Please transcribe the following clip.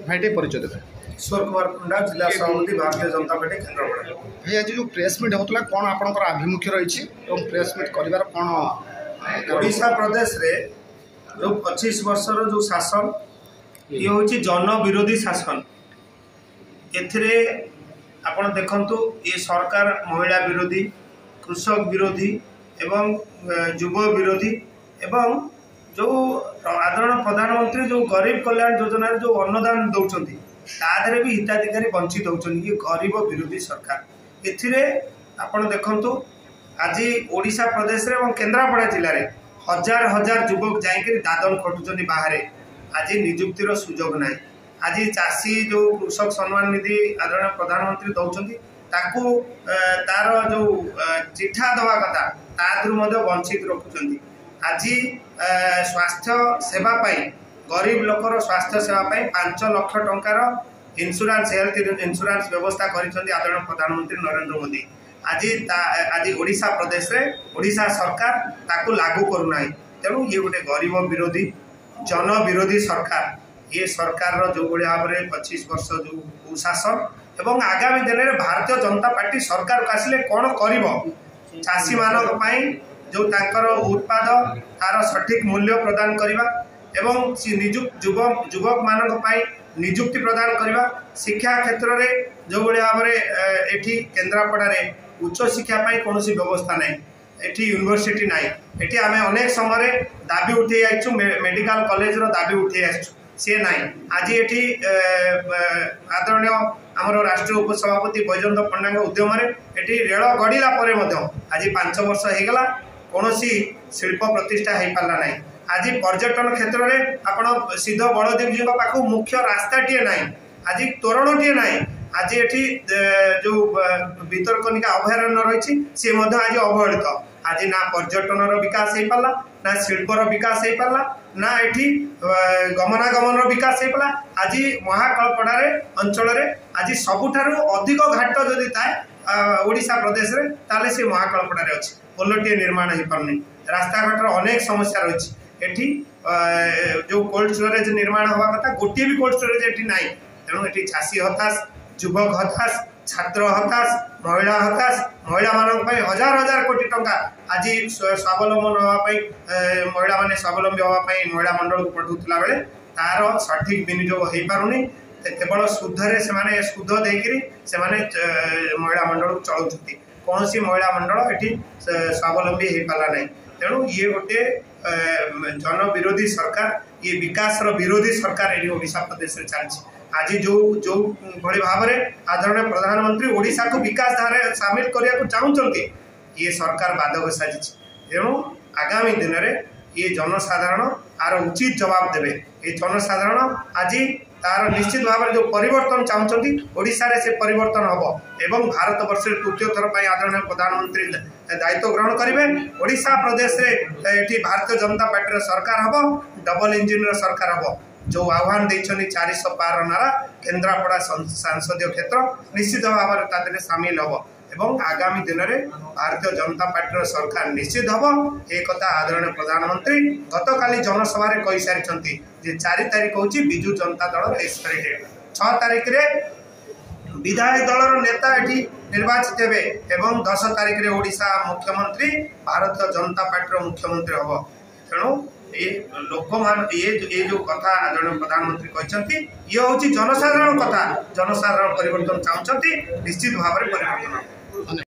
भाई परिचय देते ईश्वर कुमार पंडा जिला सभापति भारतीय जनता पार्टी केन्द्रापड़ा। भाई आज जो प्रेस मीट होता कौन आपंकर आभिमुख्य रही प्रेस मीट कर कौन ओडिशा प्रदेश रे जो 25 वर्षर जो शासन ये हूँ जन विरोधी शासन। एथिरे आपण देखंतु ये सरकार महिला विरोधी, कृषक विरोधी एवं युव विरोधी एवं जो आदरणीय प्रधानमंत्री जो गरीब कल्याण योजना जो अनुदान दौरान तादरे भी हिताधिकारी वंचित होती ये गरीब विरोधी सरकार। एथिरे आपण देखंतु आज ओडिशा प्रदेश रे केन्द्रापड़ा जिले में हजार हजार युवक जाइए दादन खटुचंदी बाहर। आज निजुक्तिर सुजोग ना। आज चाषी जो कृषक सम्मान निधि आदरणीय प्रधानमंत्री दौरान ताकू तार जो चिठा दवा कथा तादर वंचित रखुंट। आज स्वास्थ्य सेवा गरीब लोकर स्वास्थ्य सेवा 5 लाख टंकार इन्शुरांस हेल्थ इन्शुरांस व्यवस्था कर आदरणीय प्रधानमंत्री नरेंद्र मोदी। आज ओडिशा प्रदेश रे ओडिशा सरकार ताकू लागू करूना। तेणु ये गोटे गरीब विरोधी जन विरोधी सरकार। ये सरकार जो भाव में 25 वर्ष जो कुशासन एवं आगामी दिन में भारतीय जनता पार्टी सरकार आसिले कौन कर चाषी मान जो तांकर उत्पाद तार सठिक मूल्य प्रदान करवा एवं युवक मान निजुक्ति प्रदान करवा। शिक्षा क्षेत्र में जो भाव में एठी केन्द्रापड़ा उच्च शिक्षा कौन व्यवस्था ना। एठी यूनिवर्सिटी ना। एठी आम अनेक समय दाबी उठे आसु मेडिकल कॉलेज रो दाबी उठे आसु सी ना। आज एठी आदरणीय आमर राष्ट्रीय उपसभापति बैजयंत पंडा उद्यम एठी रेल गड़िला आज 5 वर्ष होगला कौन शिल्प प्रतिष्ठा हो पारा ना। आज पर्यटन क्षेत्र में आपण सिद्ध बलदेव जी पाख मुख्य रास्ताटे ना। आज तोरणटे ना। आज एठी जो भितरकनिका अभयारण्य रही सी आज अवहेलित। आज ना पर्यटन विकास हो पारा ना शिल्पर विकास हो पारा ना एठी गमनागमन विकास हो पारा। आज महाकालपड़ा अंचल आज सबुठारु अधिक घाट जदि थाए ओडिशा प्रदेश रे ताले से महाकालपड़ा अच्छी पोलटे निर्माण हो पारनी। रास्ता घाटर अनेक समस्या रही। एठी जो कोल्ड स्टोरेज निर्माण हवा कथा गोटे भी कोल्ड स्टोरेज एठी नाही। तेणु एठी चाषी हताश, युवक हताश, छात्र हताश, महिला हताश। महिला मान हजार हजार कोटी टंका आज स्वावलंबन होगापी महिला माने स्वावलंबी होगापी महिला मंडल को पठाउला बेले तार सठिक विनियोग हो पारुनी। केवल सुधरे से सुध देकरी से महिला मंडल को चलाउछथि। कौन सी महिला मंडल एठी स्वावलंबी हो पारा नहीं। तेणु ये गोटे जन विरोधी सरकार, ये विकास विरोधी सरकार ये ओडिशा प्रदेश में चलती। आज जो भली भाव में आदरणीय प्रधानमंत्री ओडिशा को विकास धारा सामिल करने को चाहते ये सरकार बाधक साजी। तेणु आगामी दिन में ये जनसाधारण आर उचित जवाब देवे। ये जनसाधारण आज तार निश्चित भाव में जो परिवर्तन चाहते ओडिशा रे से परिवर्तन हम एवं भारत वर्ष तृतीय थर पर आदरणीय प्रधानमंत्री दायित्व ग्रहण करेंगे। ओडिशा प्रदेश रे भारतीय जनता पार्टी सरकार हम डबल इंजिन सरकार हम जो आह्वान देछनी 400 पार नारा केन्द्रापड़ा संसदीय क्षेत्र निश्चित भाव में सामिल हम एवं आगामी दिन में भारतीय जनता पार्टी सरकार निश्चित हम एक आदरणीय प्रधानमंत्री गत काली जनसभा कही सारी 4 तारिख हूँ विजु जनता दल एक्सपायरी डेट। 6 तारिख रे विधायक दलर नेता एटी निर्वाचित हेबे एवं 10 तारिख रे ओडिशा मुख्यमंत्री भारतीय जनता पार्टी मुख्यमंत्री हम। तेणु ये लोक मान ये जो कथा आदरणीय प्रधानमंत्री कहते ये हूँ जनसाधारण कथा। जनसाधारण परिवर्तन चाहते निश्चित भाव में परिवर्तन।